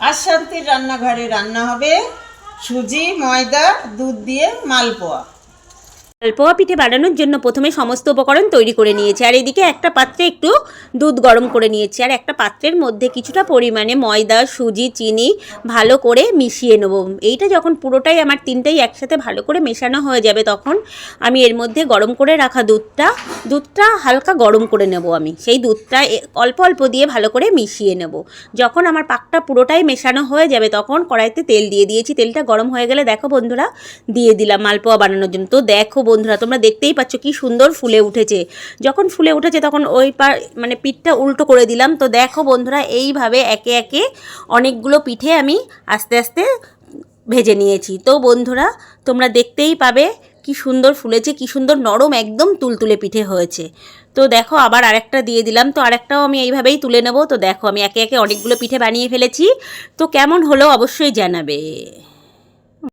আজ শান্তির রান্নাঘরে রান্না হবে সুজি ময়দা দুধ দিয়ে মালপোয়া। মালপোয়া পিঠে বানানোর জন্য প্রথমে সমস্ত উপকরণ তৈরি করে নিয়েছি, আর এদিকে একটা পাত্রে একটু দুধ গরম করে নিয়েছি, আর একটা পাত্রের মধ্যে কিছুটা পরিমাণে ময়দা সুজি চিনি ভালো করে মিশিয়ে নেব। এইটা যখন পুরোটাই আমার তিনটেই একসাথে ভালো করে মেশানো হয়ে যাবে, তখন আমি এর মধ্যে গরম করে রাখা দুধটা হালকা গরম করে নেব। আমি সেই দুধটা অল্প অল্প দিয়ে ভালো করে মিশিয়ে নেব। যখন আমার পাকটা পুরোটাই মেশানো হয়ে যাবে, তখন কড়াইতে তেল দিয়ে দিয়েছি। তেলটা গরম হয়ে গেলে দেখো বন্ধুরা, দিয়ে দিলাম মালপোয়া বানানোর জন্য। তো দেখো বন্ধুরা, তোমরা দেখতেই পাচ্ছ কি সুন্দর ফুলে উঠেছে। যখন ফুলে উঠেছে তখন ওই মানে পিঠটা উল্টো করে দিলাম। তো দেখো বন্ধুরা, এইভাবে একে একে অনেকগুলো পিঠে আমি আস্তে আস্তে ভেজে নিয়েছি। তো বন্ধুরা, তোমরা দেখতেই পাবে কি সুন্দর ফুলেছে, কি সুন্দর নরম একদম তুলতুলে পিঠে হয়েছে। তো দেখো আবার আরেকটা দিয়ে দিলাম। তো আরেকটাও আমি এইভাবেই তুলে নেব। তো দেখো আমি একে একে অনেকগুলো পিঠে বানিয়ে ফেলেছি। তো কেমন হলো অবশ্যই জানাবে।